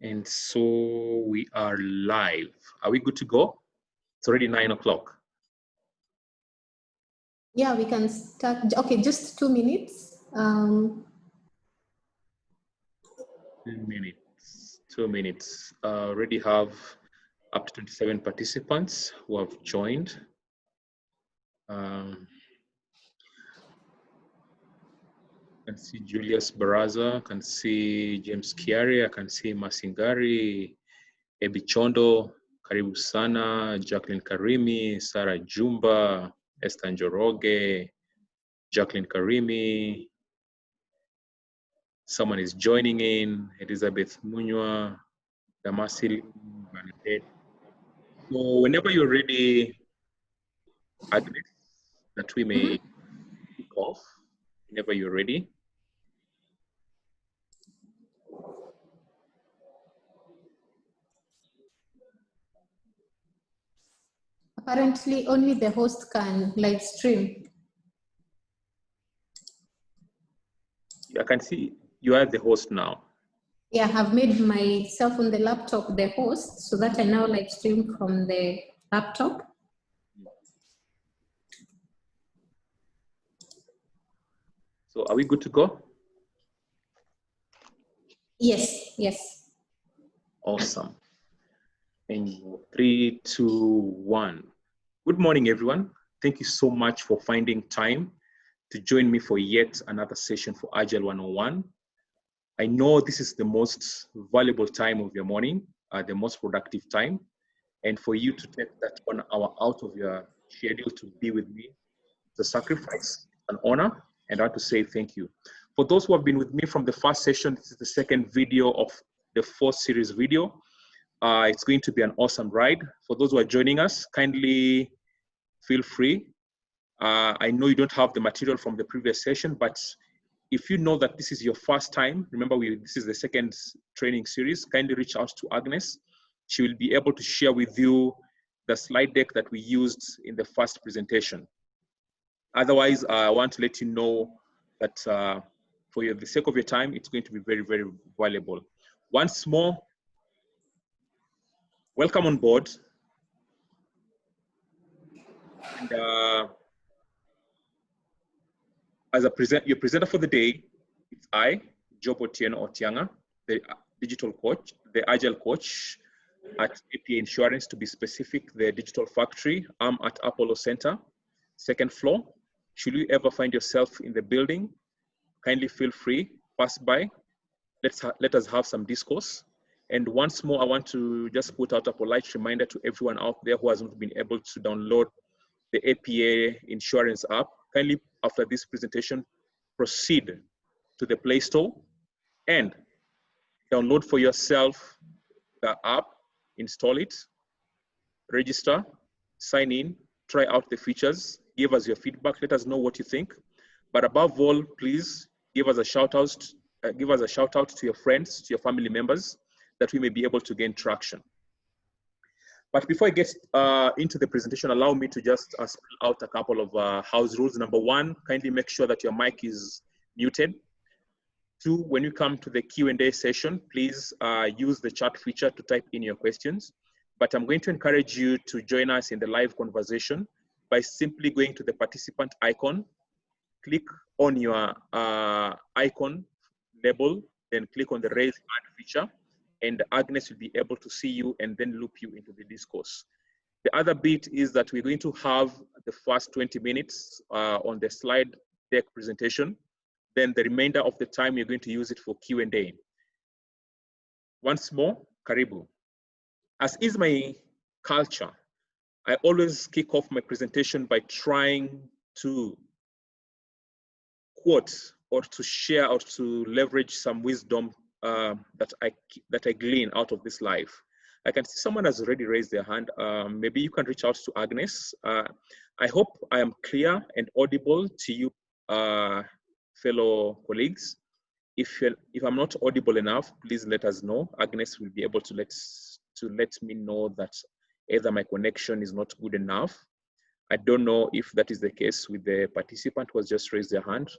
And so we are live. Are we good to go? It's already 9 o'clock. Yeah, we can start. Okay, just 2 minutes. 2 minutes. 2 minutes. Already have up to 27 participants who have joined. I can see Julius Baraza, I can see James Kiari, I can see Masingari, Ebi Chondo, Karibu Sana, Jacqueline Karimi, Sarah Jumba, Esther Njoroge, Jacqueline Karimi. Someone is joining in, Elizabeth Munywa, Damasil Bernadette. So whenever you're ready, Agnes, that we may kick off, whenever you're ready. Apparently, only the host can live stream. I can see you are the host now. Yeah, I've made myself on the laptop the host so that I now live stream from the laptop. So are we good to go? Yes, yes. Awesome. And 3, 2, 1. Good morning, everyone. Thank you so much for finding time to join me for yet another session for Agile 101. I know this is the most valuable time of your morning, the most productive time. And for you to take that 1 hour out of your schedule to be with me, it's a sacrifice, an honor, and I want to say thank you. For those who have been with me from the first session, this is the second video of the 4th series video. It's going to be an awesome ride. For those who are joining us, kindly feel free. I know you don't have the material from the previous session, but if you know that this is your first time, remember this is the second training series, kindly reach out to Agnes. She will be able to share with you the slide deck that we used in the first presentation. Otherwise, I want to let you know that for the sake of your time, it's going to be very, very valuable. Once more, welcome on board. And as your presenter for the day, it's I, Job Otieno Otianga, the digital coach, the Agile coach at APA Insurance, to be specific, the digital factory. I'm at Apollo Center, 2nd floor. Should you ever find yourself in the building, kindly feel free, pass by. Let us have some discourse. And once more, I want to just put out a polite reminder to everyone out there who hasn't been able to download the APA Insurance app. Kindly, after this presentation, proceed to the Play Store and download for yourself the app, install it, register, sign in, try out the features, give us your feedback, let us know what you think. But above all, please give us a shout out to your friends, to your family members, that we may be able to gain traction. But before I get into the presentation, allow me to just spell out a couple of house rules. Number 1, kindly make sure that your mic is muted. 2, when you come to the Q&A session, please use the chat feature to type in your questions. But I'm going to encourage you to join us in the live conversation by simply going to the participant icon, click on your icon label, then click on the raise hand feature, and Agnes will be able to see you and then loop you into the discourse. The other bit is that we're going to have the first 20 minutes on the slide deck presentation. Then the remainder of the time, you're going to use it for Q&A. Once more, karibu. As is my culture, I always kick off my presentation by trying to quote or to share or to leverage some wisdom that I glean out of this life. I can see someone has already raised their hand. Maybe you can reach out to Agnes. I hope I am clear and audible to you, fellow colleagues. If I'm not audible enough, please let us know. Agnes will be able to let me know that either my connection is not good enough. I don't know if that is the case with the participant who has just raised their hand,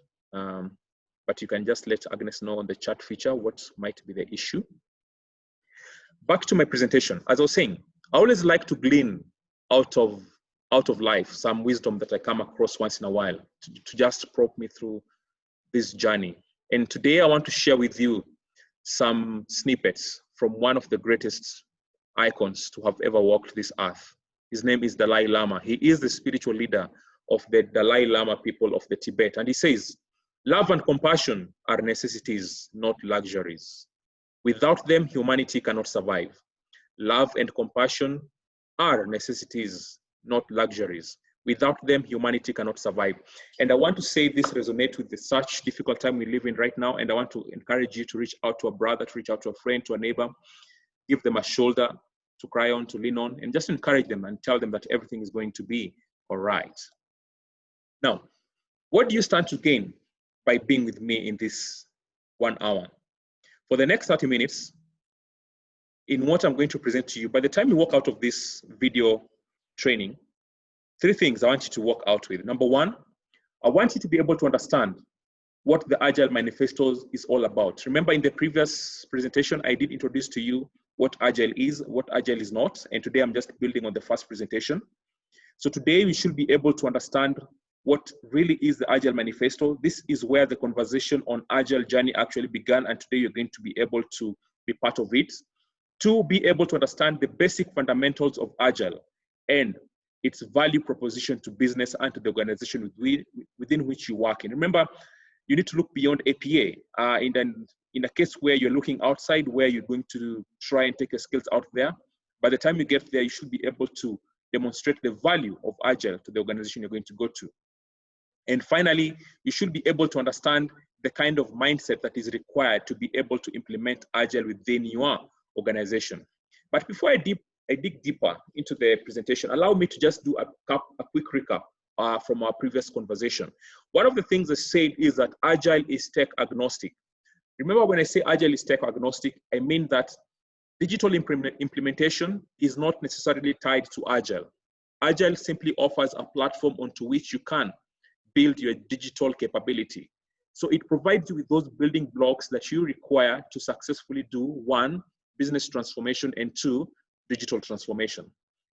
but you can just let Agnes know on the chat feature what might be the issue. back to my presentation. As I was saying, I always like to glean out of life some wisdom that I come across once in a while to just prop me through this journey. And today I want to share with you some snippets from one of the greatest icons to have ever walked this earth. His name is Dalai Lama. He is the spiritual leader of the Dalai Lama people of the Tibet. And he says, love and compassion are necessities, not luxuries. Without them, humanity cannot survive. Love and compassion are necessities, not luxuries. Without them, humanity cannot survive. And I want to say this resonates with the such difficult time we live in right now. And I want to encourage you to reach out to a brother, to reach out to a friend, to a neighbor, give them a shoulder to cry on, to lean on, and just encourage them and tell them that everything is going to be all right. Now, what do you stand to gain by being with me in this 1 hour? For the next 30 minutes, in what I'm going to present to you, by the time you walk out of this video training, 3 things I want you to walk out with. Number 1, I want you to be able to understand what the Agile Manifesto is all about. Remember in the previous presentation, I did introduce to you what Agile is, what Agile is not, and today I'm just building on the first presentation. So today we should be able to understand what really is the Agile Manifesto. This is where the conversation on Agile journey actually began, and today you're going to be able to be part of it. 2, be able to understand the basic fundamentals of Agile and its value proposition to business and to the organization within which you work in. Remember, you need to look beyond APA. In a case where you're looking outside, where you're going to try and take your skills out there, by the time you get there, you should be able to demonstrate the value of Agile to the organization you're going to go to. And finally, you should be able to understand the kind of mindset that is required to be able to implement Agile within your organization. But before I dig deeper into the presentation, allow me to just do a quick recap from our previous conversation. One of the things I said is that Agile is tech agnostic. Remember, when I say Agile is tech agnostic, I mean that digital implementation is not necessarily tied to Agile. Agile simply offers a platform onto which you can build your digital capability. So it provides you with those building blocks that you require to successfully do 1, business transformation, and 2, digital transformation.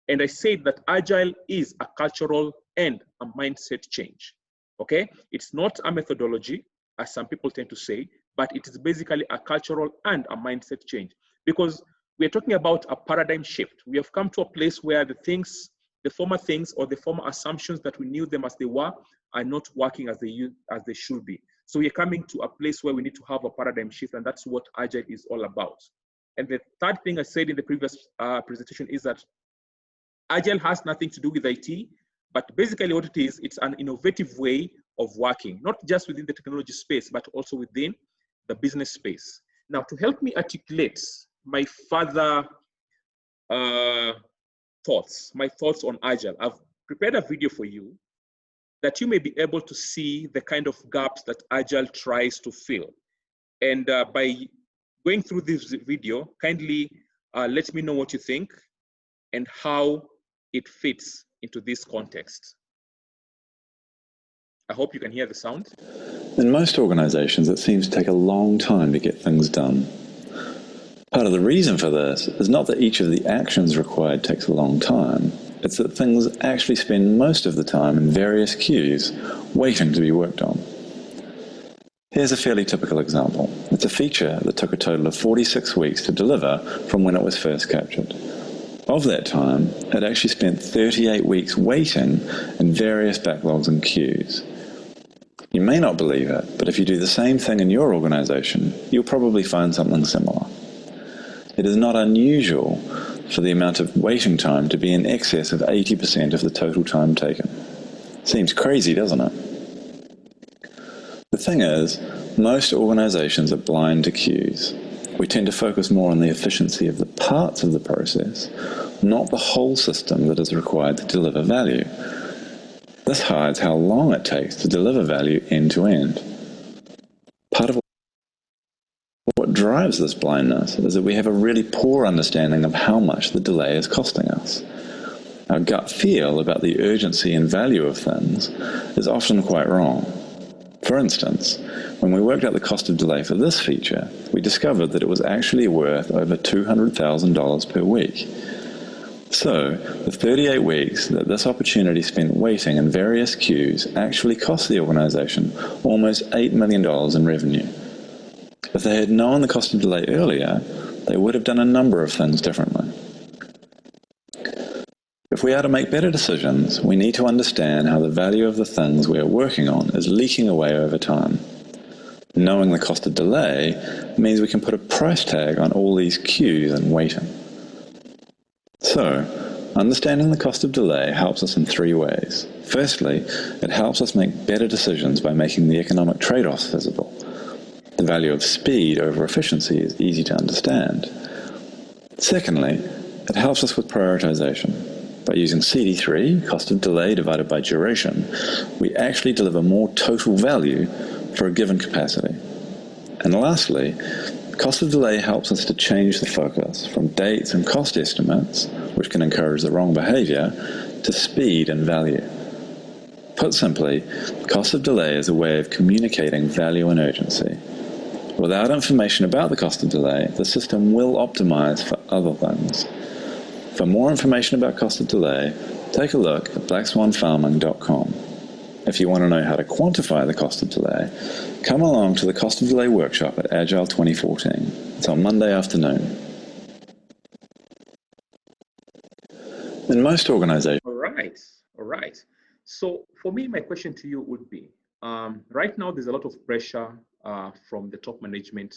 And I said that Agile is a cultural and a mindset change, okay? It's not a methodology, as some people tend to say, but it is basically a cultural and a mindset change, because we're talking about a paradigm shift. We have come to a place where the former things or the former assumptions that we knew them as they were are not working as they should be. So we're coming to a place where we need to have a paradigm shift, and that's what Agile is all about. And the third thing I said in the previous presentation is that Agile has nothing to do with IT, but basically what it is, it's an innovative way of working, not just within the technology space, but also within the business space. Now, to help me articulate my further thoughts on Agile, I've prepared a video for you that you may be able to see the kind of gaps that Agile tries to fill. And by going through this video, kindly let me know what you think and how it fits into this context. I hope you can hear the sound. In most organizations, it seems to take a long time to get things done. Part of the reason for this is not that each of the actions required takes a long time, it's that things actually spend most of the time in various queues waiting to be worked on. Here's a fairly typical example. It's a feature that took a total of 46 weeks to deliver from when it was first captured. Of that time, it actually spent 38 weeks waiting in various backlogs and queues. You may not believe it, but if you do the same thing in your organization, you'll probably find something similar. It is not unusual for the amount of waiting time to be in excess of 80% of the total time taken. Seems crazy, doesn't it? The thing is, most organizations are blind to queues. We tend to focus more on the efficiency of the parts of the process, not the whole system that is required to deliver value. This hides how long it takes to deliver value end to end. Part of what drives this blindness is that we have a really poor understanding of how much the delay is costing us. Our gut feel about the urgency and value of things is often quite wrong. For instance, when we worked out the cost of delay for this feature, we discovered that it was actually worth over $200,000 per week. So, the 38 weeks that this opportunity spent waiting in various queues actually cost the organization almost $8 million in revenue. If they had known the cost of delay earlier, they would have done a number of things differently. If we are to make better decisions, we need to understand how the value of the things we are working on is leaking away over time. Knowing the cost of delay means we can put a price tag on all these queues and waiting. So, understanding the cost of delay helps us in three ways. Firstly, it helps us make better decisions by making the economic trade-offs visible. The value of speed over efficiency is easy to understand. Secondly, it helps us with prioritization. By using CD3, cost of delay divided by duration, we actually deliver more total value for a given capacity. And lastly, cost of delay helps us to change the focus from dates and cost estimates, which can encourage the wrong behavior, to speed and value. Put simply, cost of delay is a way of communicating value and urgency. Without information about the cost of delay, the system will optimize for other things. For more information about cost of delay, take a look at blackswanfarming.com. If you want to know how to quantify the cost of delay, come along to the Cost of Delay workshop at Agile 2014. It's on Monday afternoon. In most organizations... All right. So for me, my question to you would be, right now there's a lot of pressure from the top management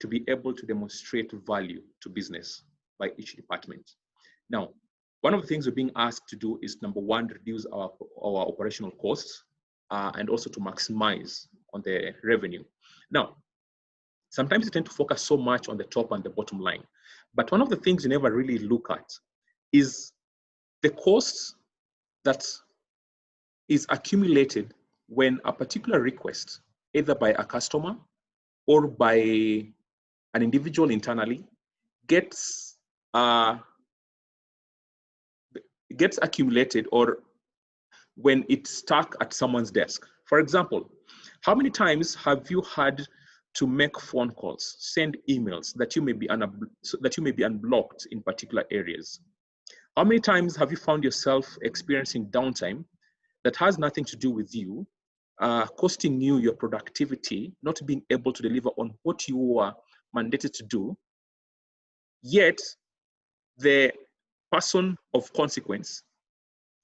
to be able to demonstrate value to business by each department. Now, one of the things we're being asked to do is, number one, reduce our operational costs and also to maximize on the revenue. Now, sometimes you tend to focus so much on the top and the bottom line, but one of the things you never really look at is the costs that is accumulated when a particular request, either by a customer or by an individual internally, gets accumulated, or when it's stuck at someone's desk. For example, how many times have you had to make phone calls, send emails that you may be unblocked in particular areas? How many times have you found yourself experiencing downtime that has nothing to do with you, costing you your productivity, not being able to deliver on what you are mandated to do, yet the person of consequence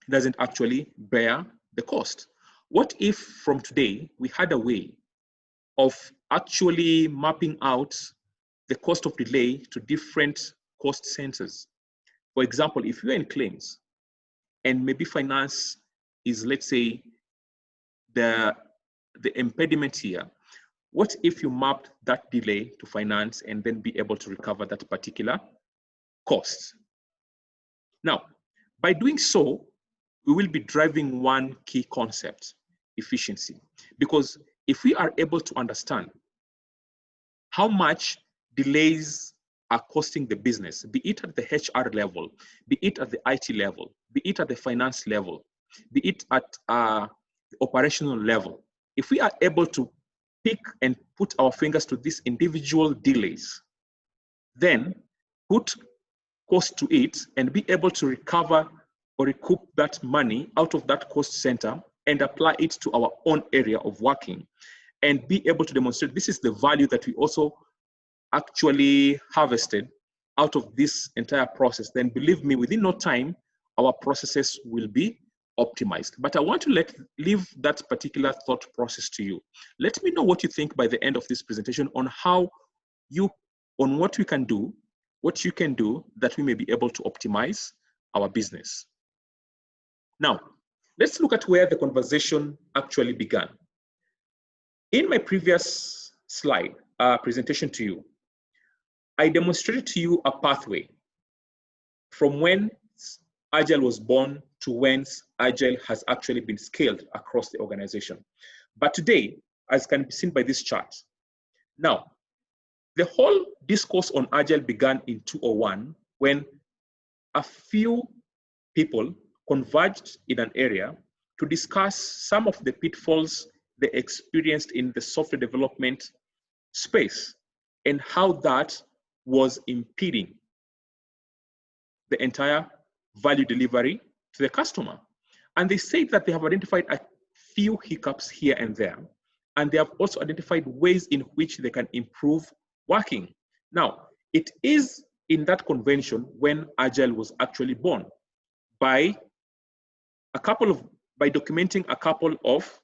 doesn't actually bear the cost? What if from today we had a way of actually mapping out the cost of delay to different cost centers? For example, if you're in claims and maybe finance is, let's say, the impediment here, what if you mapped that delay to finance and then be able to recover that particular cost? Now, by doing so, we will be driving one key concept: efficiency. Because if we are able to understand how much delays are costing the business, be it at the HR level, be it at the IT level, be it at the finance level, be it at the operational level, if we are able to pick and put our fingers to these individual delays, then put cost to it and be able to recover or recoup that money out of that cost center and apply it to our own area of working, and be able to demonstrate this is the value that we also actually harvested out of this entire process, then believe me, within no time, our processes will be optimized. But I want to leave that particular thought process to you. Let me know what you think by the end of this presentation on what we can do, what you can do that we may be able to optimize our business. Now, let's look at where the conversation actually began. In my previous slide, presentation to you, I demonstrated to you a pathway from when Agile was born to when Agile has actually been scaled across the organization. But today, as can be seen by this chart, now, the whole discourse on Agile began in 2001 when a few people converged in an area to discuss some of the pitfalls they experienced in the software development space and how that was impeding the entire value delivery to the customer. And they said that they have identified a few hiccups here and there, and they have also identified ways in which they can improve working. Now, it is in that convention when Agile was actually born, by documenting a couple of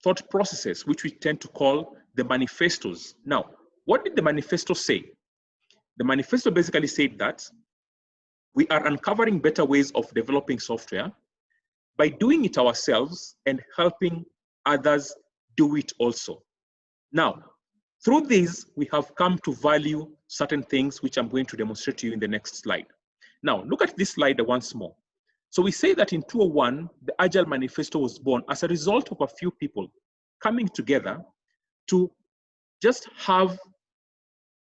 thought processes, which we tend to call the manifestos. Now, what did the manifesto say? The manifesto basically said that we are uncovering better ways of developing software by doing it ourselves and helping others do it also. Now, through these, we have come to value certain things, which I'm going to demonstrate to you in the next slide. Now, look at this slide once more. So we say that in 2001, the Agile Manifesto was born as a result of a few people coming together to just have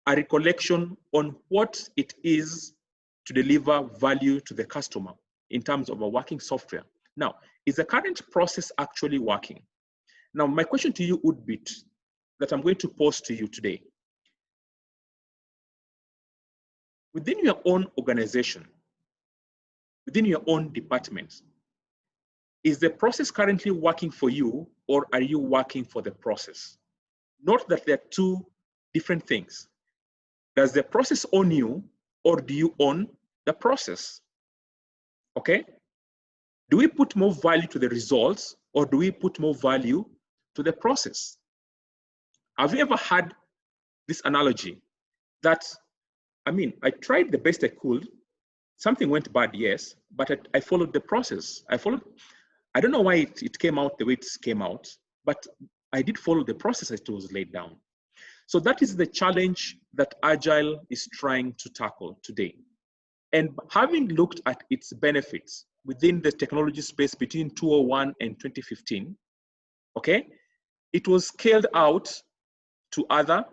a recollection on what it is to deliver value to the customer in terms of a working software. Now, is the current process actually working? Now, my question to you would be that I'm going to pose to you today. Within your own organization, within your own department, is the process currently working for you, or are you working for the process? Note that there are two different things. Does the process own you, or do you own the process? Okay? Do we put more value to the results, or do we put more value to the process? Have you ever had this analogy that, I mean, I tried the best I could, something went bad, yes, but I followed the process. I don't know why it came out the way it came out, but I did follow the process as it was laid down. So that is the challenge that Agile is trying to tackle today. And having looked at its benefits within the technology space between 2001 and 2015, okay, it was scaled out to other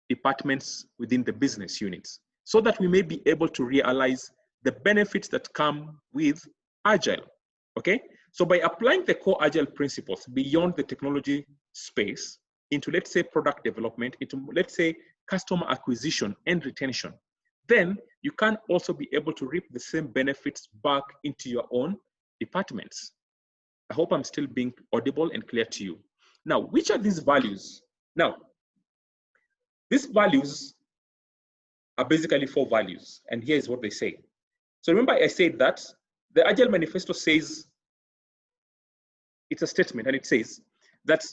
departments within the business units so that we may be able to realize the benefits that come with Agile, okay? So by applying the core Agile principles beyond the technology space into, let's say, product development, into, let's say, customer acquisition and retention, then you can also be able to reap the same benefits back into your own departments. I hope I'm still being audible and clear to you. Now, which are these values? Now, these values are basically 4 values, and here is what they say. So remember I said that the Agile Manifesto says, it's a statement, and it says that,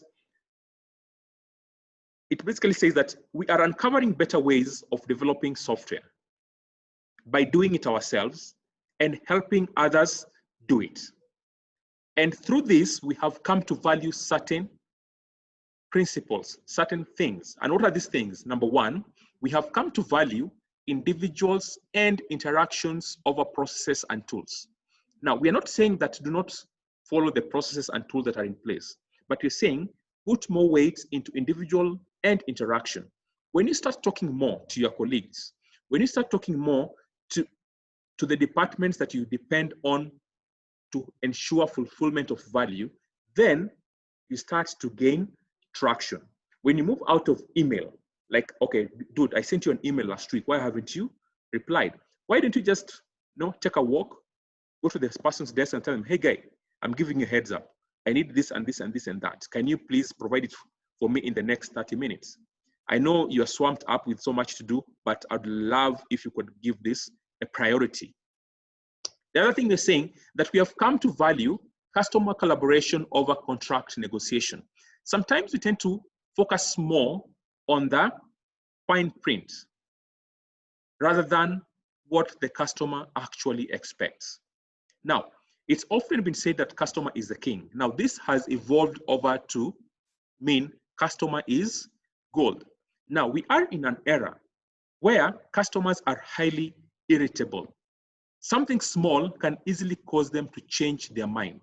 it basically says that we are uncovering better ways of developing software by doing it ourselves and helping others do it. And through this, we have come to value certain principles, certain things. And what are these things? Number one, we have come to value individuals and interactions over processes and tools. Now, we are not saying that do not follow the processes and tools that are in place, but we're saying put more weight into individual and interaction. When you start talking more to your colleagues, when you start talking more to the departments that you depend on to ensure fulfillment of value, then you start to gain traction. When you move out of email, like, okay, dude, I sent you an email last week. Why haven't you replied? Why don't you just, take a walk, go to this person's desk and tell them, hey, guy, I'm giving you a heads up. I need this and this and this and that. Can you please provide it for me in the next 30 minutes? I know you're swamped up with so much to do, but I'd love if you could give this a priority. The other thing they're saying that we have come to value customer collaboration over contract negotiation. Sometimes we tend to focus more on the fine print rather than what the customer actually expects. Now, it's often been said that customer is the king. Now, this has evolved over to mean customer is gold. Now, we are in an era where customers are highly irritable. Something small can easily cause them to change their mind,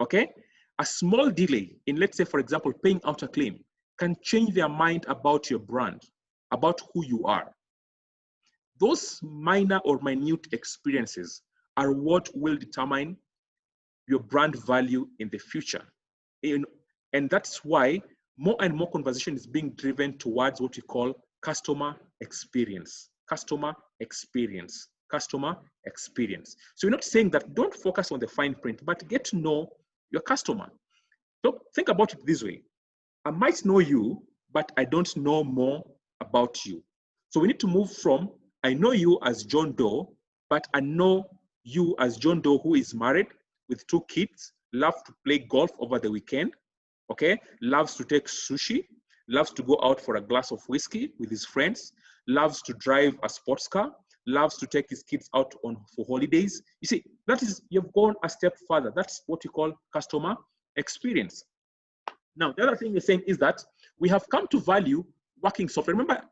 okay? A small delay in, let's say, for example, paying out a claim can change their mind about your brand, about who you are. Those minor or minute experiences are what will determine your brand value in the future. And that's why more and more conversation is being driven towards what we call customer experience. Customer experience. Customer experience. So we're not saying that don't focus on the fine print, but get to know your customer. So think about it this way. I might know you, but I don't know more about you. So we need to move from, I know you as John Doe, but I know you as John Doe who is married with 2 kids, loves to play golf over the weekend, okay? Loves to take sushi, loves to go out for a glass of whiskey with his friends, loves to drive a sports car, loves to take his kids out for holidays. You see, that is, you've gone a step further. That's what you call customer experience. Now, the other thing we're saying is that we have come to value working software. Remember,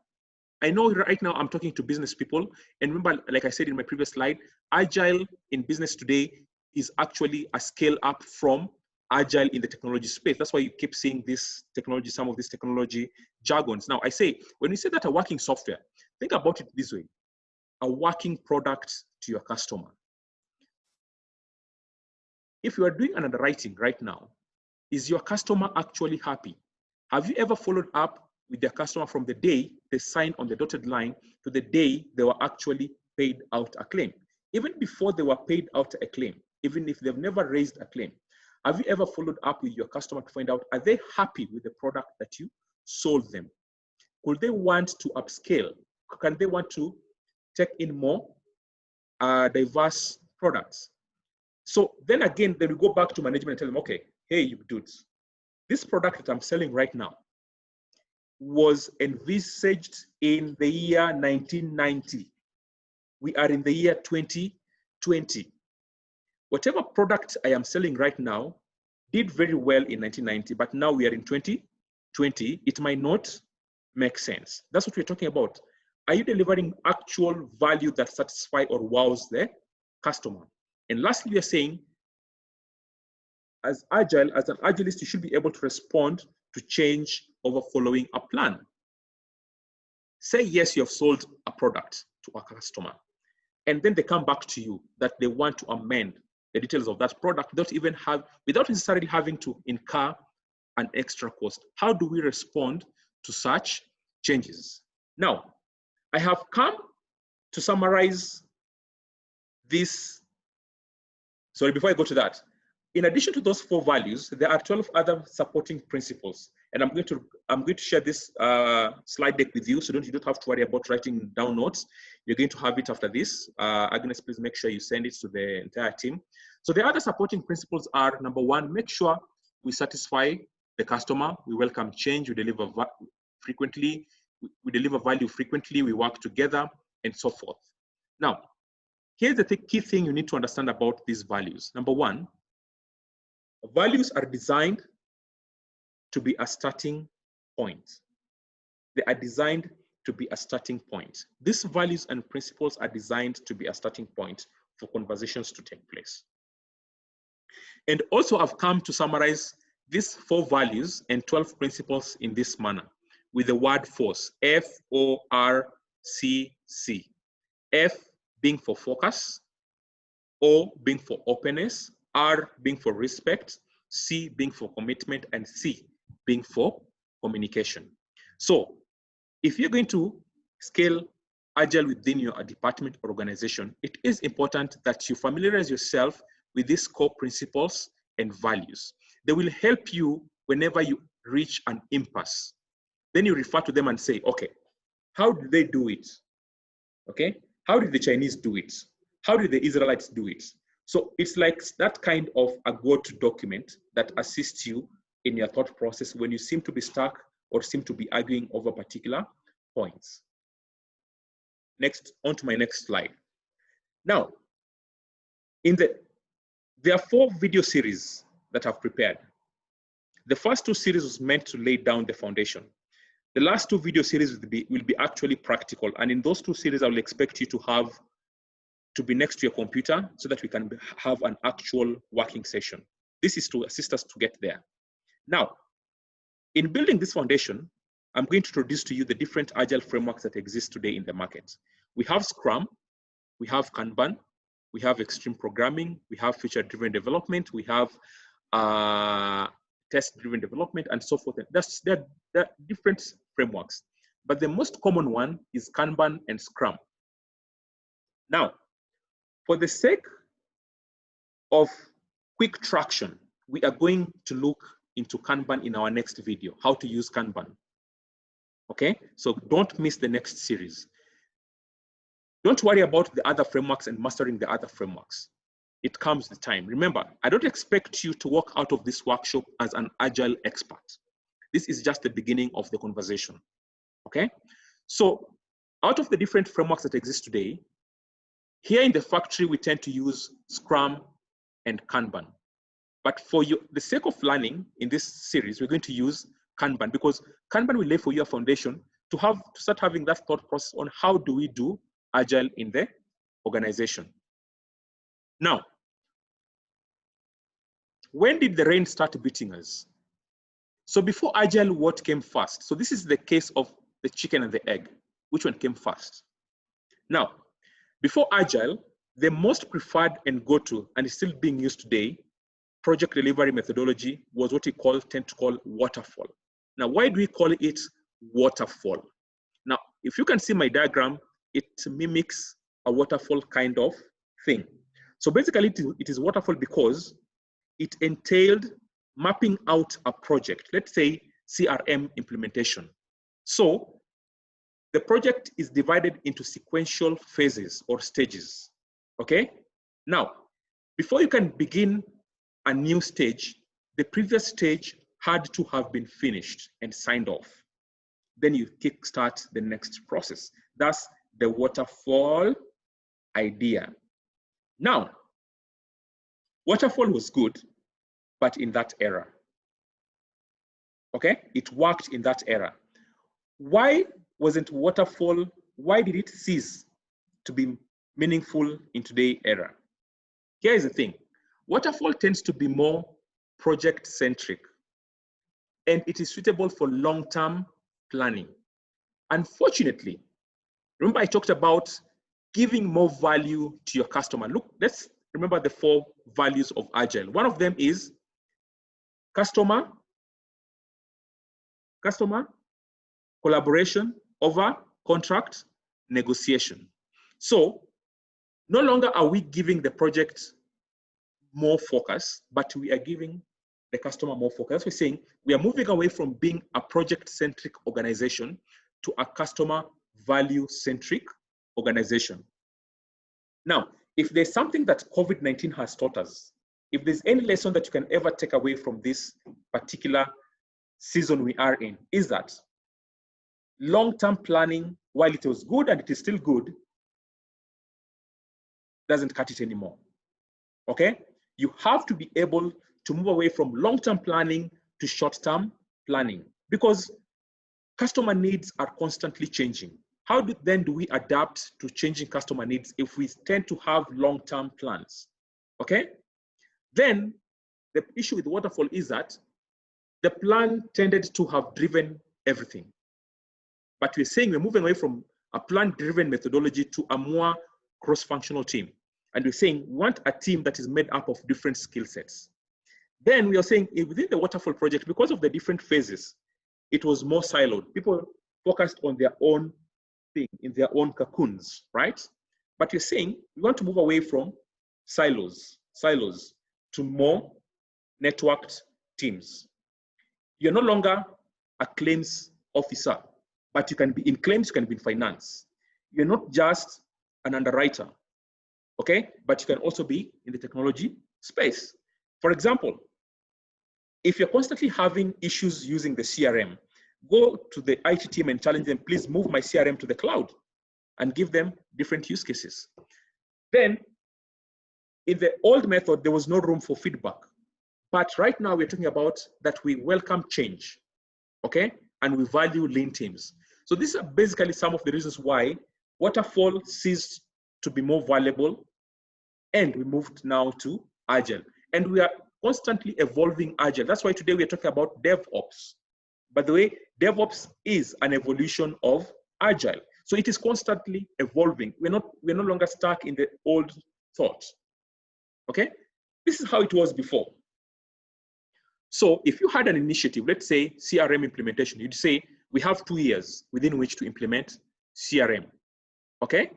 I know right now I'm talking to business people. And remember, like I said in my previous slide, Agile in business today is actually a scale up from Agile in the technology space. That's why you keep seeing this technology, some of these technology jargons. Now, I say, when we say that a working software, think about it this way, a working product to your customer. If you are doing an underwriting right now, is your customer actually happy? Have you ever followed up with their customer from the day they signed on the dotted line to the day they were actually paid out a claim? Even before they were paid out a claim, even if they've never raised a claim, have you ever followed up with your customer to find out, are they happy with the product that you sold them? Could they want to upscale? Can they want to take in more diverse products? So then again, then we go back to management and tell them, okay, hey, you dudes, this product that I'm selling right now was envisaged in the year 1990. We are in the year 2020. Whatever product I am selling right now did very well in 1990, but now we are in 2020, it might not make sense. That's what we're talking about. Are you delivering actual value that satisfies or wows the customer? And lastly, we are saying, as an agilist, you should be able to respond to change over following a plan. Say yes, you have sold a product to a customer, and then they come back to you that they want to amend the details of that product without necessarily having to incur an extra cost. How do we respond to such changes? Now, I have come to summarize this. Sorry, before I go to that, in addition to those 4 values, there are 12 other supporting principles. And I'm going to share this slide deck with you, so you don't have to worry about writing down notes. You're going to have it after this. Agnes, please make sure you send it to the entire team. So the other supporting principles are, number 1, make sure we satisfy the customer. We welcome change. We deliver frequently. We deliver value frequently. We work together, and so forth. Now, here's the key thing you need to understand about these values. Number 1, values are designed to be a starting point. They are designed to be a starting point. These values and principles are designed to be a starting point for conversations to take place. And also, I've come to summarize these 4 values and 12 principles in this manner with the word force, F-O-R-C-C. F being for focus, O being for openness, R being for respect, C being for commitment, and C being for communication. So if you're going to scale Agile within your department or organization, it is important that you familiarize yourself with these core principles and values. They will help you whenever you reach an impasse. Then you refer to them and say, okay, how did they do it? Okay, how did the Chinese do it? How did the Israelites do it? So it's like that kind of a go-to document that assists you in your thought process when you seem to be stuck or seem to be arguing over particular points. Next, on to my next slide. Now, there are 4 video series that I've prepared. The first 2 series was meant to lay down the foundation. The last 2 video series will be actually practical. And in those 2 series, I will expect you to be next to your computer so that we can have an actual working session. This is to assist us to get there. Now, in building this foundation, I'm going to introduce to you the different Agile frameworks that exist today in the market. We have Scrum, we have Kanban, we have extreme programming, we have feature-driven development, we have test-driven development, and so forth. There are different frameworks, but the most common one is Kanban and Scrum. Now, for the sake of quick traction, we are going to look into Kanban in our next video, how to use Kanban. Okay, so don't miss the next series. Don't worry about the other frameworks and mastering the other frameworks. It comes the time. Remember, I don't expect you to walk out of this workshop as an Agile expert. This is just the beginning of the conversation. Okay, so out of the different frameworks that exist today, here in the factory, we tend to use Scrum and Kanban. But for the sake of learning in this series, we're going to use Kanban, because Kanban will lay for you a foundation to start having that thought process on how do we do Agile in the organization. Now, when did the rain start beating us? So before Agile, what came first? So this is the case of the chicken and the egg. Which one came first? Now, before Agile, the most preferred and go-to, and is still being used today, project delivery methodology was what we tend to call waterfall. Now, why do we call it waterfall? Now, if you can see my diagram, it mimics a waterfall kind of thing. So basically, it is waterfall because it entailed mapping out a project, let's say CRM implementation. So the project is divided into sequential phases or stages, okay? Now, before you can begin a new stage, the previous stage had to have been finished and signed off. Then you kickstart the next process. That's the waterfall idea. Now, waterfall was good, but in that era. Okay, it worked in that era. Why wasn't waterfall, why did it cease to be meaningful in today's era? Here's the thing. Waterfall tends to be more project-centric, and it is suitable for long-term planning. Unfortunately, remember I talked about giving more value to your customer. Look, let's remember the 4 values of Agile. One of them is customer, collaboration over contract, negotiation. So no longer are we giving the project more focus, but we are giving the customer more focus. We're saying we are moving away from being a project-centric organization to a customer value-centric organization. Now, if there's something that COVID-19 has taught us, if there's any lesson that you can ever take away from this particular season we are in, is that long-term planning, while it was good and it is still good, doesn't cut it anymore, okay? You have to be able to move away from long-term planning to short-term planning, because customer needs are constantly changing. How then do we adapt to changing customer needs if we tend to have long-term plans, okay? Then the issue with waterfall is that the plan tended to have driven everything. But we're saying we're moving away from a plan-driven methodology to a more cross-functional team. And we're saying we want a team that is made up of different skill sets. Then we are saying within the waterfall project, because of the different phases, it was more siloed. People focused on their own thing, in their own cocoons, right? But you're saying we want to move away from silos to more networked teams. You're no longer a claims officer, but you can be in claims, you can be in finance. You're not just an underwriter, okay? But you can also be in the technology space. For example, if you're constantly having issues using the CRM, go to the IT team and challenge them, please move my CRM to the cloud, and give them different use cases. Then, in the old method, there was no room for feedback. But right now, we're talking about that we welcome change, okay? And we value lean teams. So these are basically some of the reasons why waterfall ceased to be more valuable, and we moved now to Agile. And we are constantly evolving Agile. That's why today we are talking about DevOps. By the way, DevOps is an evolution of Agile. So it is constantly evolving. We're no longer stuck in the old thought, okay? This is how it was before. So if you had an initiative, let's say CRM implementation, you'd say, we have 2 years within which to implement CRM, okay?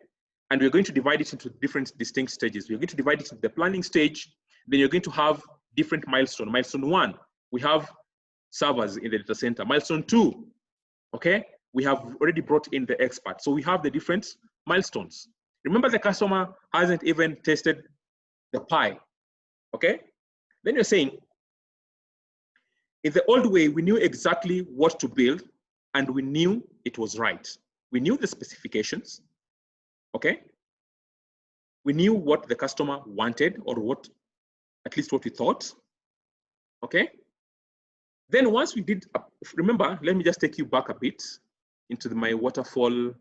And we're going to divide it into different distinct stages. We're going to divide it into the planning stage, then you're going to have different milestones. Milestone 1, we have servers in the data center. Milestone 2, okay? We have already brought in the expert. So we have the different milestones. Remember, the customer hasn't even tasted the pie, okay? Then you're saying, in the old way, we knew exactly what to build and we knew it was right. We knew the specifications, okay? We knew what the customer wanted, or what, at least what we thought, okay? Then once we did, remember, let me just take you back a bit into my waterfall.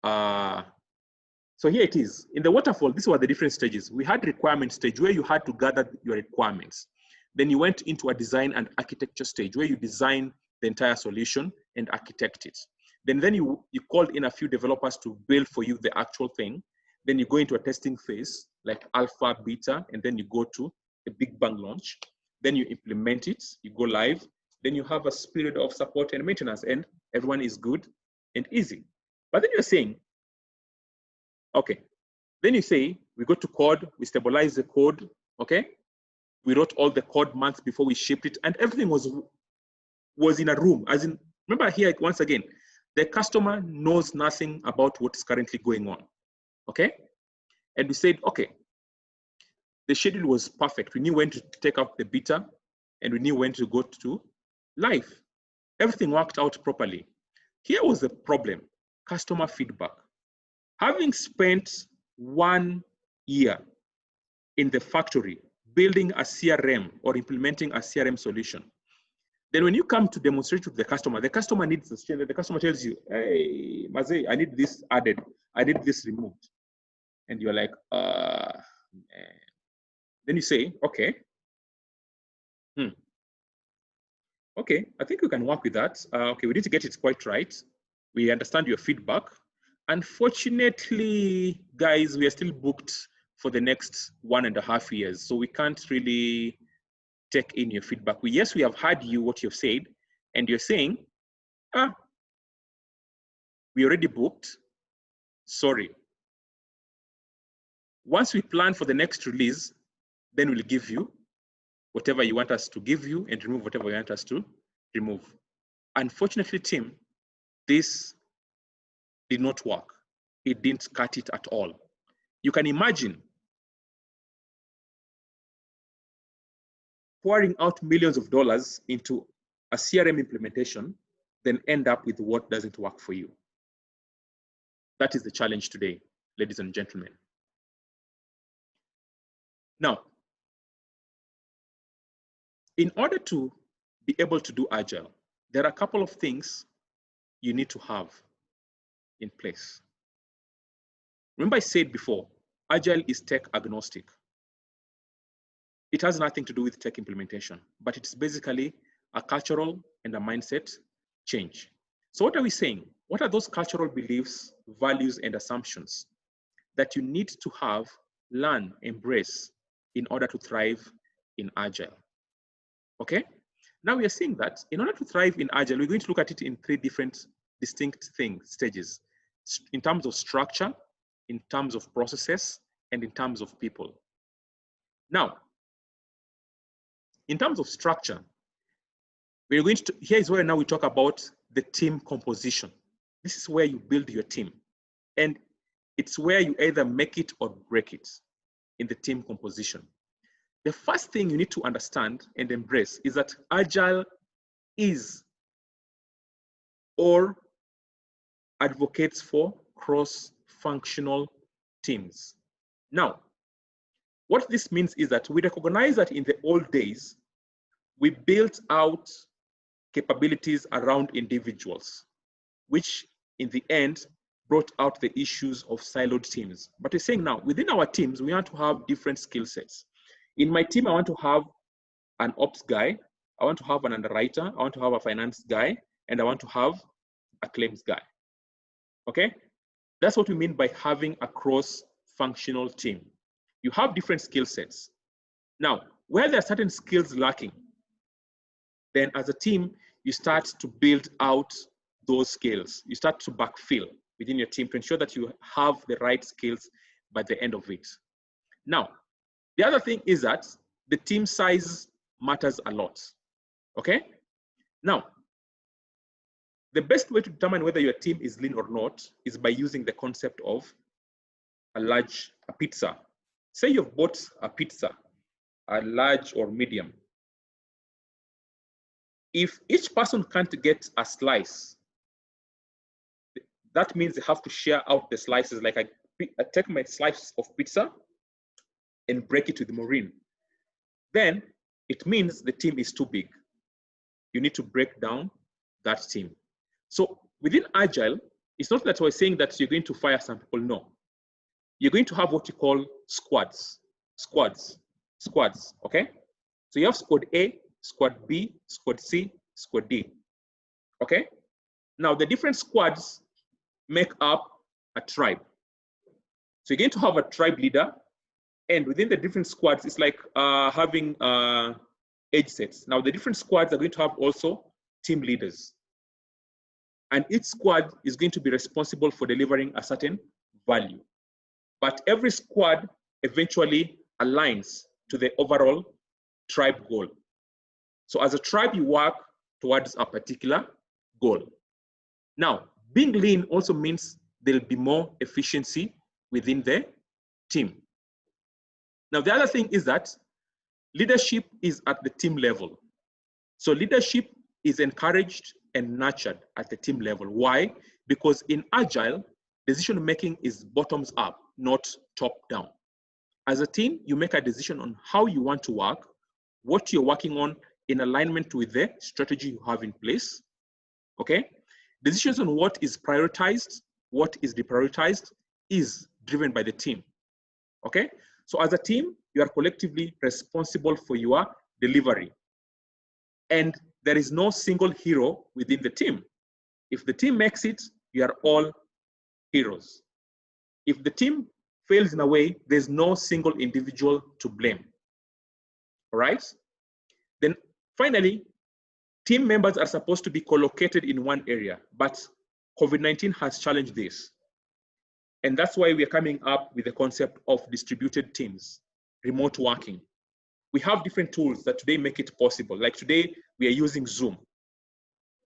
So here it is. In the waterfall, these were the different stages. We had requirement stage where you had to gather your requirements. Then you went into a design and architecture stage where you design the entire solution and architect it. Then you called in a few developers to build for you the actual thing. Then you go into a testing phase like alpha, beta, and then you go to a big bang launch. Then you implement it, you go live. Then you have a period of support and maintenance, and everyone is good and easy. But then you're saying, okay, then you say, we go to code, we stabilize the code, okay? We wrote all the code months before we shipped it, and everything was in a room. As in, remember here, once again, the customer knows nothing about what is currently going on, okay? And we said, okay, the schedule was perfect. We knew when to take out the beta, and we knew when to go to live. Everything worked out properly. Here was the problem, customer feedback. Having spent 1 year in the factory building a CRM or implementing a CRM solution, then when you come to demonstrate to the customer needs this change. The customer tells you, hey, Maze, I need this added, I need this removed. And you're like, man. Then you say, okay, okay, I think we can work with that. Okay, we need to get it quite right. We understand your feedback. Unfortunately, guys, we are still booked for the next 1.5 years. So we can't really take in your feedback. Yes, we have heard you, what you've said, and you're saying, we already booked, sorry. Once we plan for the next release, then we'll give you whatever you want us to give you and remove whatever you want us to remove. Unfortunately, team, this did not work. It didn't cut it at all. You can imagine pouring out millions of dollars into a CRM implementation, then end up with what doesn't work for you. That is the challenge today, ladies and gentlemen. Now, in order to be able to do Agile, there are a couple of things you need to have in place. Remember I said before, Agile is tech agnostic. It has nothing to do with tech implementation, but it's basically a cultural and a mindset change. So what are we saying? What are those cultural beliefs, values, and assumptions that you need to have, learn, embrace in order to thrive in Agile? Okay? Now we are seeing that in order to thrive in Agile, we're going to look at it in 3 different distinct stages, in terms of structure, in terms of processes, and in terms of people. Now, in terms of structure, we're going to, here's where now we talk about the team composition. This is where you build your team. And it's where you either make it or break it in the team composition. The first thing you need to understand and embrace is that Agile is or advocates for cross-functional teams. Now, what this means is that we recognize that in the old days, we built out capabilities around individuals, which in the end brought out the issues of siloed teams. But we're saying now, within our teams, we want to have different skill sets. In my team, I want to have an ops guy, I want to have an underwriter, I want to have a finance guy, and I want to have a claims guy. Okay? That's what we mean by having a cross-functional team. You have different skill sets. Now, where there are certain skills lacking, then as a team, you start to build out those skills. You start to backfill within your team to ensure that you have the right skills by the end of it. Now, the other thing is that the team size matters a lot, okay? Now, the best way to determine whether your team is lean or not is by using the concept of a pizza. Say you've bought a pizza, a large or medium. If each person can't get a slice, that means they have to share out the slices. Like I take my slice of pizza and break it with Maureen. Then it means the team is too big. You need to break down that team. So within Agile, it's not that we're saying that you're going to fire some people, no. You're going to have what you call squads, okay? So you have squad A, squad B, squad C, squad D, okay? Now the different squads make up a tribe. So you're going to have a tribe leader, and within the different squads, it's like having age sets. Now the different squads are going to have also team leaders. And each squad is going to be responsible for delivering a certain value. But every squad eventually aligns to the overall tribe goal. So as a tribe, you work towards a particular goal. Now, being lean also means there'll be more efficiency within the team. Now, the other thing is that leadership is at the team level. So leadership is encouraged and nurtured at the team level. Why? Because in Agile, decision-making is bottoms up, not top down. As a team, you make a decision on how you want to work, what you're working on in alignment with the strategy you have in place, okay? Decisions on what is prioritized, what is deprioritized is driven by the team, okay? So as a team, you are collectively responsible for your delivery. And there is no single hero within the team. If the team makes it, you are all heroes. If the team fails in a way, there's no single individual to blame, all right? Then finally, team members are supposed to be collocated in one area, but COVID-19 has challenged this. And that's why we are coming up with the concept of distributed teams, remote working. We have different tools that today make it possible. Like today, we are using Zoom.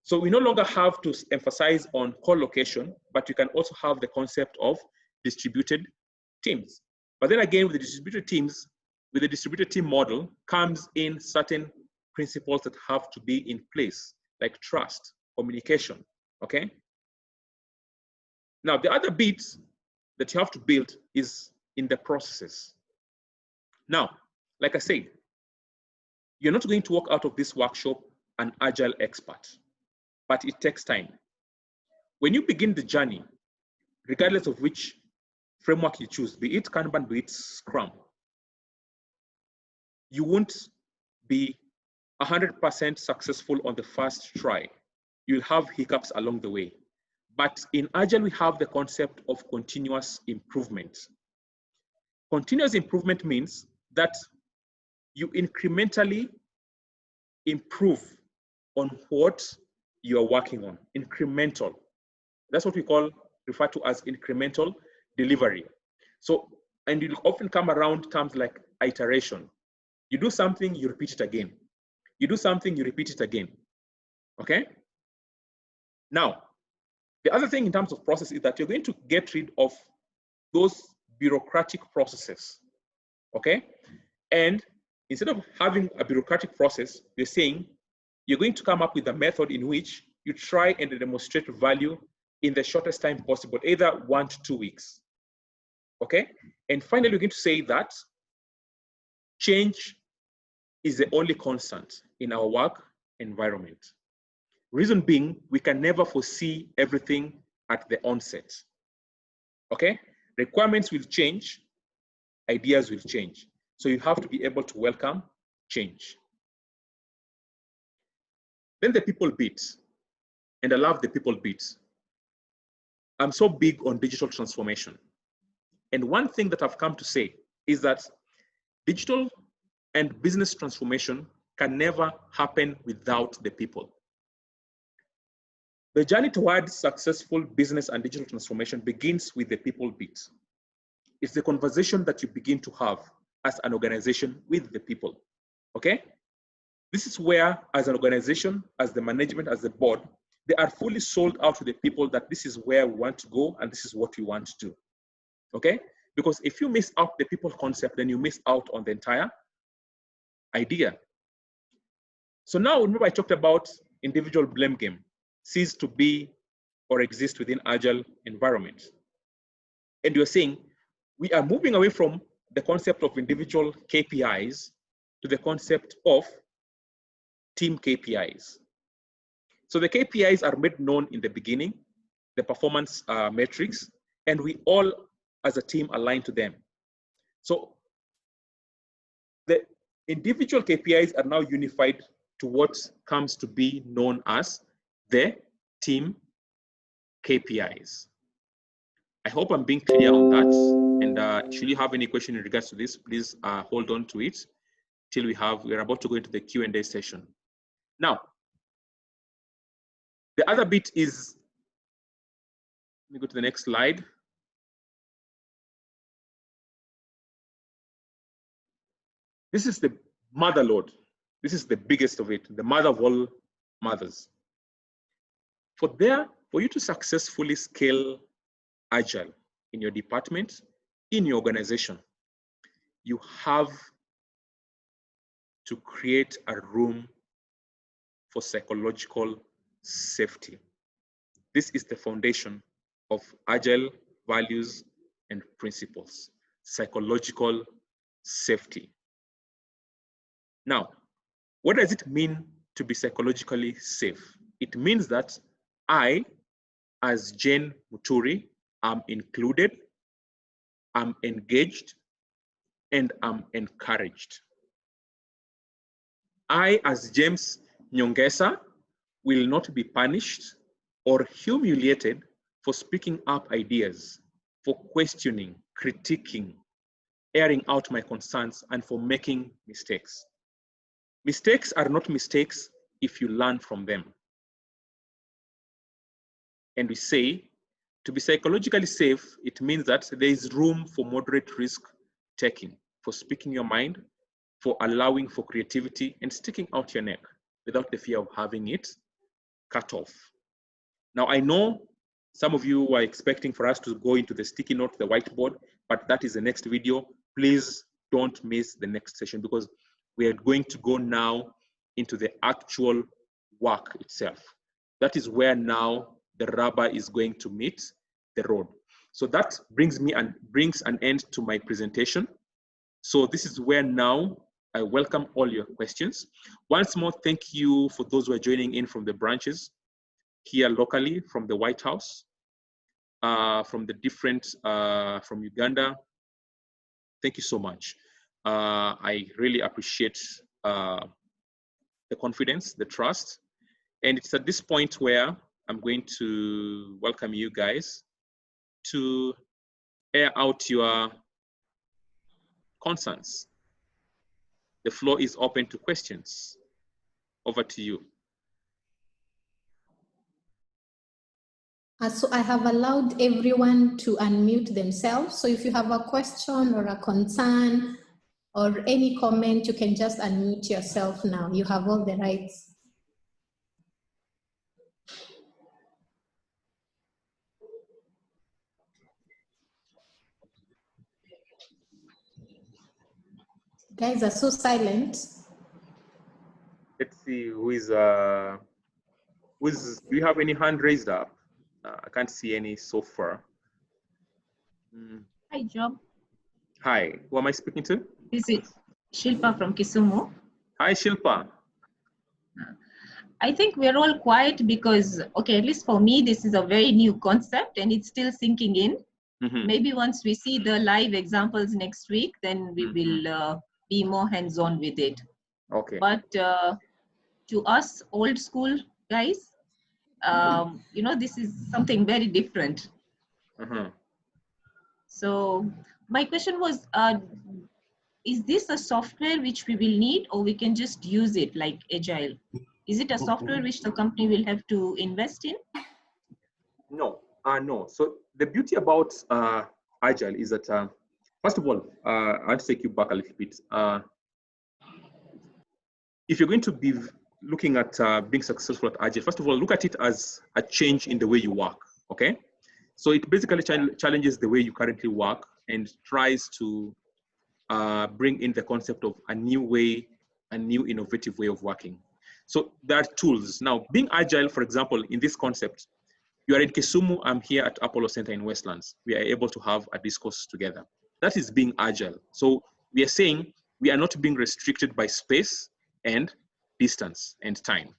So we no longer have to emphasize on co-location, but you can also have the concept of distributed teams. But then again, with the distributed teams, with the distributed team model comes in certain principles that have to be in place, like trust, communication, okay? Now, the other bits that you have to build is in the processes. Now, like I said, you're not going to walk out of this workshop an Agile expert, but it takes time. When you begin the journey, regardless of which framework you choose, be it Kanban, be it Scrum, you won't be 100% successful on the first try. You'll have hiccups along the way. But in Agile, we have the concept of continuous improvement. Continuous improvement means that you incrementally improve on what you are working on, incremental. That's what we refer to as incremental delivery. So, and you'll often come around terms like iteration. You do something, you repeat it again. You do something, you repeat it again, okay? Now, the other thing in terms of process is that you're going to get rid of those bureaucratic processes, okay? And instead of having a bureaucratic process, you're saying you're going to come up with a method in which you try and demonstrate value in the shortest time possible, either 1 to 2 weeks, okay? And finally, we're going to say that change is the only constant in our work environment. Reason being, we can never foresee everything at the onset, okay? Requirements will change, ideas will change. So you have to be able to welcome change. Then the people bit, and I love the people bit. I'm so big on digital transformation. And one thing that I've come to say is that digital and business transformation can never happen without the people. The journey towards successful business and digital transformation begins with the people bit. It's the conversation that you begin to have as an organization with the people, okay? This is where, as an organization, as the management, as the board, they are fully sold out to the people that this is where we want to go and this is what we want to do, okay? Because if you miss out the people concept, then you miss out on the entire idea. So now, remember I talked about individual blame game, cease to be or exist within agile environment. And you're saying, we are moving away from the concept of individual KPIs to the concept of team KPIs. So the KPIs are made known in the beginning, the performance metrics, and we all as a team align to them. So the individual KPIs are now unified to what comes to be known as the team KPIs. I hope I'm being clear on that. And should you have any question in regards to this, please hold on to it till we're about to go into the Q&A session. Now, the other bit is, let me go to the next slide. This is the mother load. This is the biggest of it, the mother of all mothers. For you to successfully scale Agile in your department, in your organization, you have to create a room for psychological safety. This is the foundation of Agile values and principles, psychological safety. Now, what does it mean to be psychologically safe? It means that I, as Jane Muturi, am included, I'm engaged, and I'm encouraged. I, as James Nyongesa, will not be punished or humiliated for speaking up ideas, for questioning, critiquing, airing out my concerns, and for making mistakes. Mistakes are not mistakes if you learn from them. And we say, to be psychologically safe, it means that there is room for moderate risk taking, for speaking your mind, for allowing for creativity and sticking out your neck without the fear of having it cut off. Now, I know some of you are expecting for us to go into the sticky note, the whiteboard, but that is the next video. Please don't miss the next session because we are going to go now into the actual work itself. That is where now the rubber is going to meet the road. So that brings an end to my presentation. So this is where now I welcome all your questions. Once more, thank you for those who are joining in from the branches here locally, from the White House, from the different, from Uganda. Thank you so much. I really appreciate the confidence, the trust. And it's at this point where I'm going to welcome you guys to air out your concerns. The floor is open to questions. Over to you. So I have allowed everyone to unmute themselves. So if you have a question or a concern or any comment, you can just unmute yourself now. You have all the rights. Guys are so silent. Let's see do you have any hand raised up? I can't see any so far. Hi, Job. Hi, who am I speaking to? This is Shilpa from Kisumu. Hi, Shilpa. I think we're all quiet because, okay, at least for me, this is a very new concept and it's still sinking in. Maybe once we see the live examples next week, then we will be more hands-on with it. Okay. But to us old school guys, you know, this is something very different. So my question was, is this a software which we will need, or we can just use it like Agile? Is it a software which the company will have to invest in? No, no. So the beauty about Agile is that, first of all, I'll take you back a little bit. If you're going to be looking at being successful at Agile, first of all, look at it as a change in the way you work, okay? So it basically challenges the way you currently work and tries to bring in the concept of a new way, a new innovative way of working. So there are tools. Now, being Agile, for example, in this concept, you are in Kisumu, I'm here at Apollo Center in Westlands. We are able to have a discourse together. That is being Agile. So we are saying we are not being restricted by space and distance and time.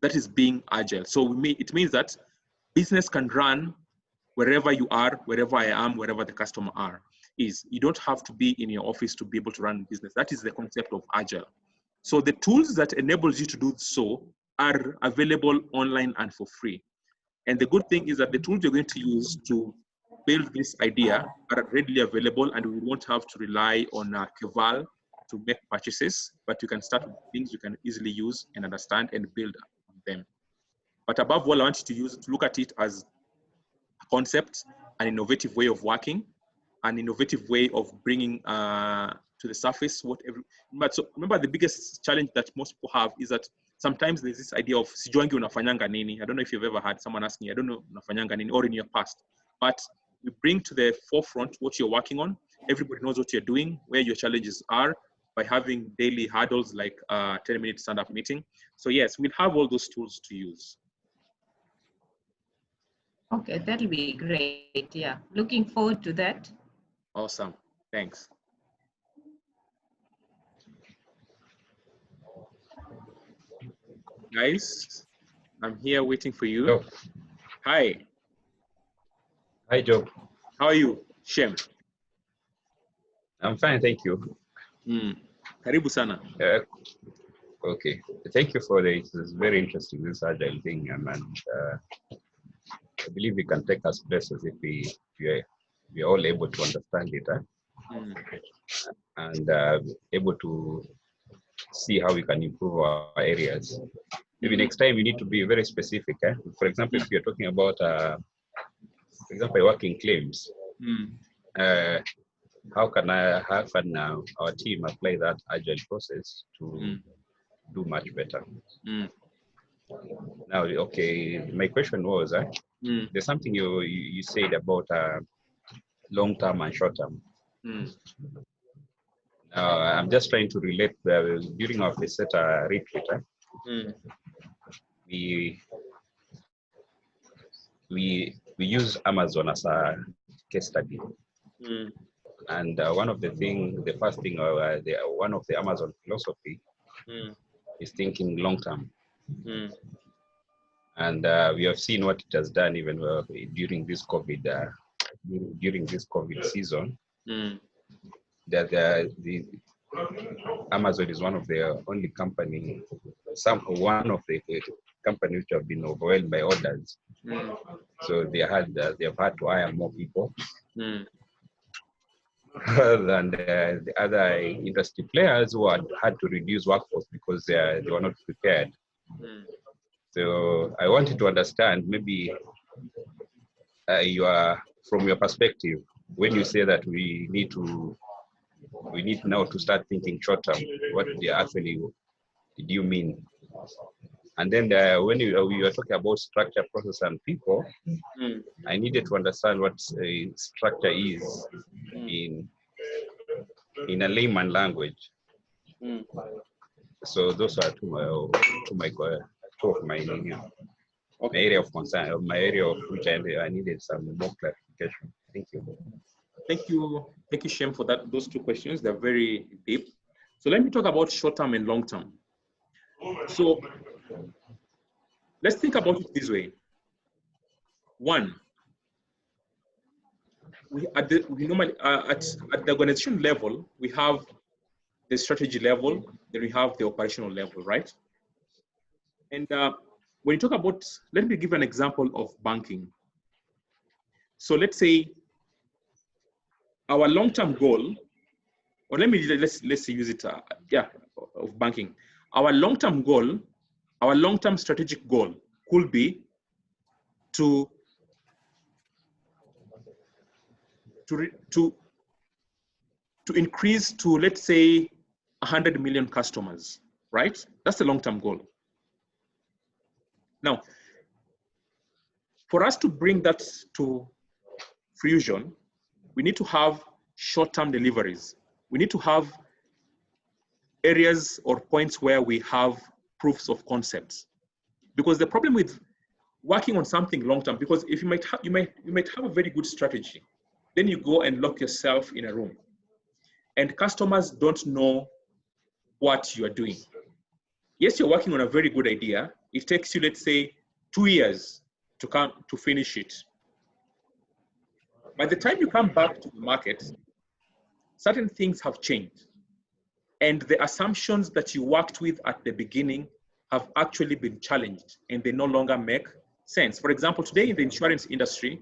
That is being Agile. So it means that business can run wherever you are, wherever I am, wherever the customer is. You don't have to be in your office to be able to run business. That is the concept of Agile. So the tools that enables you to do so are available online and for free. And the good thing is that the tools you're going to use to build this idea are readily available, and we won't have to rely on Keval to make purchases, but you can start with things you can easily use and understand and build on them. But above all, I want you to look at it as a concept, an innovative way of working, an innovative way of bringing to the surface but so remember, the biggest challenge that most people have is that sometimes there's this idea of sijuangi unafanyanga nini. I don't know if you've ever had someone asking, I don't know unafanyanga nini, or in your past. But we bring to the forefront what you're working on. Everybody knows what you're doing, where your challenges are, by having daily hurdles like 10-minute stand-up meeting. So yes, we'll have all those tools to use. Okay, that'll be great. Yeah, looking forward to that. Awesome, thanks. Guys, I'm here waiting for you. Joe. Hi. Hi, Joe. How are you, Shem? I'm fine, thank you. Karibu sana. Okay, thank you for this. It's very interesting, this Agile thing, and I believe we can take us places if we are all able to understand it, and able to see how we can improve our areas. Maybe next time we need to be very specific. For example, if you're talking about, for example, working claims, how can our team apply that Agile process to do much better? Now, okay, my question was, there's something you said about long-term and short-term. I'm just trying to relate during our Peseta retreat. We use Amazon as a case study. And one of the first thing, one of the Amazon philosophy is thinking long-term. And we have seen what it has done even during this COVID season. That the Amazon is one of the only company, one of the companies which have been overwhelmed by orders. So they have had to hire more people than the other industry players who had to reduce workforce because they were not prepared. So I wanted to understand, maybe from your perspective, when you say that we need now to start thinking short term, what actually did you mean? And then when we were talking about structure, process, and people, I needed to understand what structure is in a layman language. So those are two of my area of concern, my area of which I needed some more clarification. Thank you. Thank you, Shem, for those two questions. They're very deep. So let me talk about short-term and long-term. So let's think about it this way. One, at the organization level, we have the strategy level, then we have the operational level, right? And when you talk about, let me give an example of banking. So let's say our long-term goal or let's use it, of banking. Our long-term goal, our long-term strategic goal could be to increase to, let's say, 100 million customers, right? That's the long-term goal. Now, for us to bring that to fruition, we need to have short-term deliveries. We need to have areas or points where we have proofs of concepts. Because the problem with working on something long-term, because if you might have a very good strategy, then you go and lock yourself in a room, and customers don't know what you are doing. Yes, you're working on a very good idea. It takes you, let's say, 2 years to finish it. By the time you come back to the market, certain things have changed. And the assumptions that you worked with at the beginning have actually been challenged, and they no longer make sense. For example, today in the insurance industry,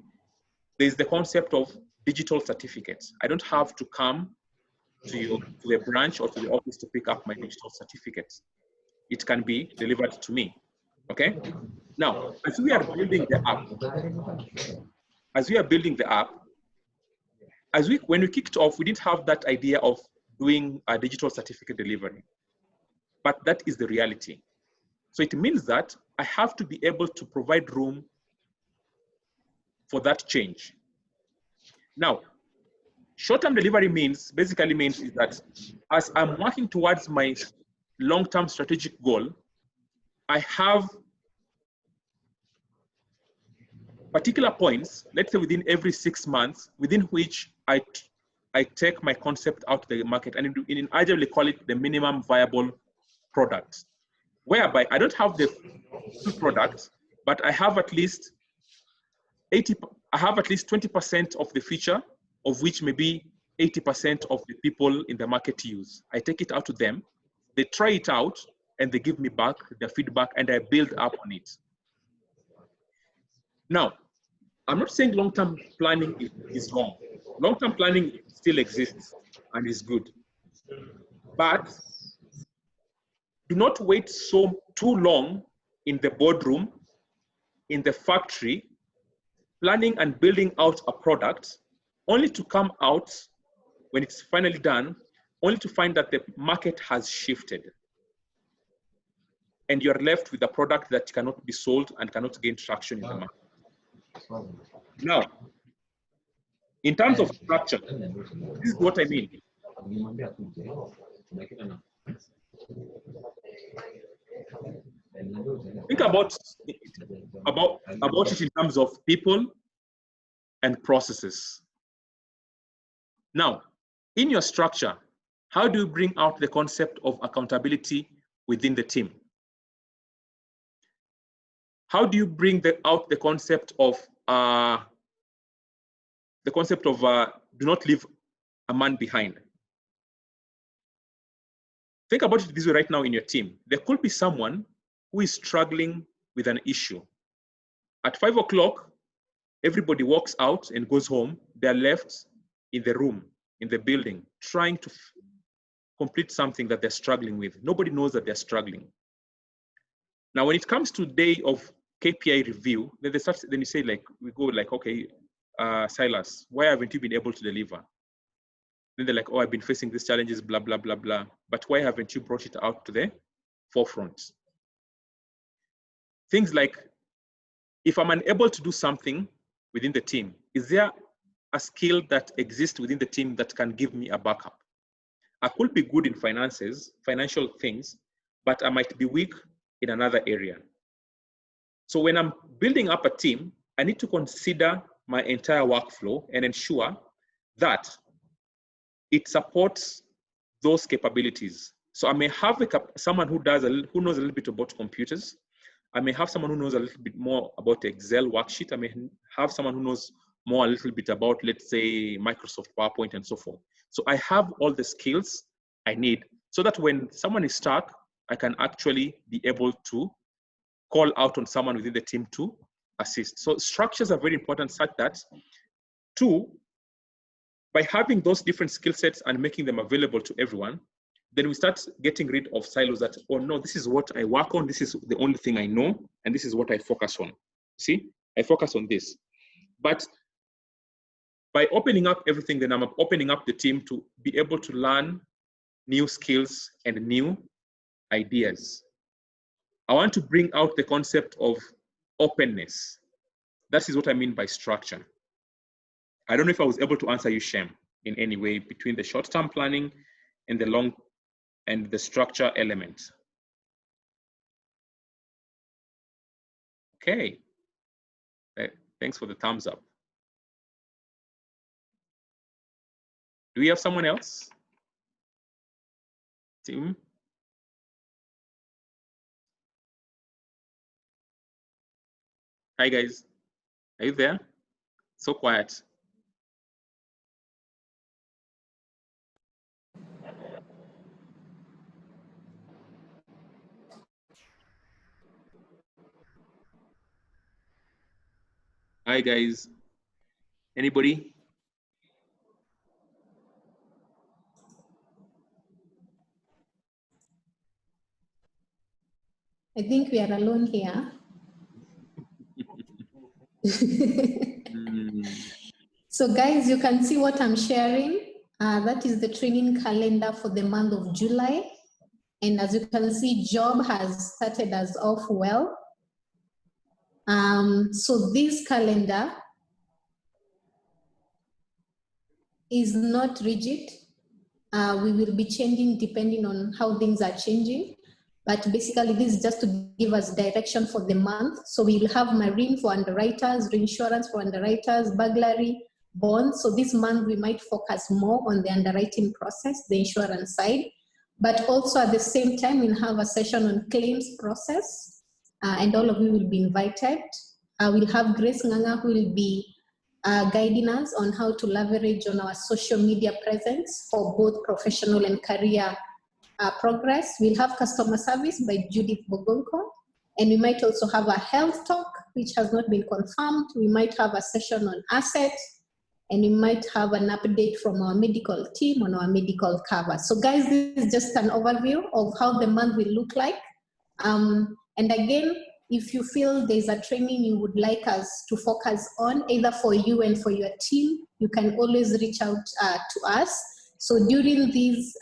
there's the concept of digital certificates. I don't have to come to the branch or to the office to pick up my digital certificates. It can be delivered to me, okay? Now, as we are building the app, when we kicked off, we didn't have that idea of doing a digital certificate delivery, but that is the reality. So it means that I have to be able to provide room for that change. Now, short-term delivery basically means is that as I'm working towards my long-term strategic goal, I have particular points, let's say within every 6 months, within which I take my concept out to the market. And in Agile, we call it the minimum viable product, whereby I don't have the full product, but I have at least 20% of the feature, of which maybe 80% of the people in the market use. I take it out to them, they try it out, and they give me back their feedback, and I build up on it. Now, I'm not saying long-term planning is wrong. Long-term planning still exists and is good. But do not wait too long in the boardroom, in the factory, planning and building out a product, only to come out when it's finally done, only to find that the market has shifted. And you're left with a product that cannot be sold and cannot gain traction in the market. Now, in terms of structure, this is what I mean. Think about it in terms of people and processes. Now, in your structure, how do you bring out the concept of accountability within the team? How do you bring out the concept of do not leave a man behind? Think about it this way right now in your team. There could be someone who is struggling with an issue. At 5 o'clock, everybody walks out and goes home. They're left in the room, in the building, trying to complete something that they're struggling with. Nobody knows that they're struggling. Now, when it comes to day of KPI review, then you say, like, we go like, okay, Silas, why haven't you been able to deliver? Then they're like, oh, I've been facing these challenges, blah, blah, blah, blah. But why haven't you brought it out to the forefront? Things like, if I'm unable to do something within the team, is there a skill that exists within the team that can give me a backup? I could be good in financial things, but I might be weak in another area. So when I'm building up a team, I need to consider my entire workflow and ensure that it supports those capabilities. So I may have someone who knows a little bit about computers. I may have someone who knows a little bit more about Excel worksheet. I may have someone who knows a little bit about, let's say, Microsoft PowerPoint and so forth. So I have all the skills I need so that when someone is stuck, I can actually be able to call out on someone within the team to assist. So structures are very important such that, two, By having those different skill sets and making them available to everyone, then we start getting rid of silos that, oh no, this is what I work on, this is the only thing I know, and this is what I focus on. See, I focus on this. But by opening up everything, then I'm opening up the team to be able to learn new skills and new ideas. I want to bring out the concept of openness. That is what I mean by structure. I don't know if I was able to answer you, Shem, in any way between the short-term planning and the long and the structure element. Okay. Thanks for the thumbs up. Do we have someone else? Tim? Hi, guys. Are you there? So quiet. Hi, guys. Anybody? I think we are alone here. So guys, you can see what I'm sharing. That is the training calendar for the month of July. And as you can see, job has started us off well. So this calendar is not rigid. We will be changing depending on how things are changing. But basically, this is just to give us direction for the month. So we will have marine for underwriters, reinsurance for underwriters, burglary, bonds. So this month we might focus more on the underwriting process, the insurance side. But also at the same time, we'll have a session on claims process, and all of you will be invited. We'll have Grace Nganga who will be guiding us on how to leverage on our social media presence for both professional and career progress. We'll have customer service by Judith Bogonko, and we might also have a health talk, which has not been confirmed. We might have a session on assets, and we might have an update from our medical team on our medical cover. So guys, this is just an overview of how the month will look like. And again, if you feel there's a training you would like us to focus on, either for you and for your team, you can always reach out to us. So during this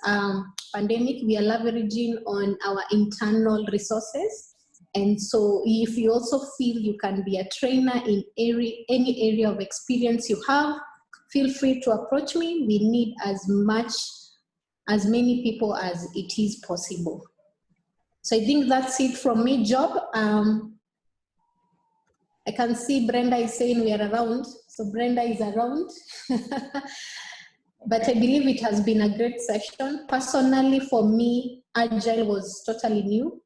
pandemic, we are leveraging on our internal resources. And so if you also feel you can be a trainer in any area of experience you have, feel free to approach me. We need as many people as it is possible. So I think that's it from me, Job. I can see Brenda is saying we are around. So Brenda is around. But I believe it has been a great session. Personally, for me, Agile was totally new.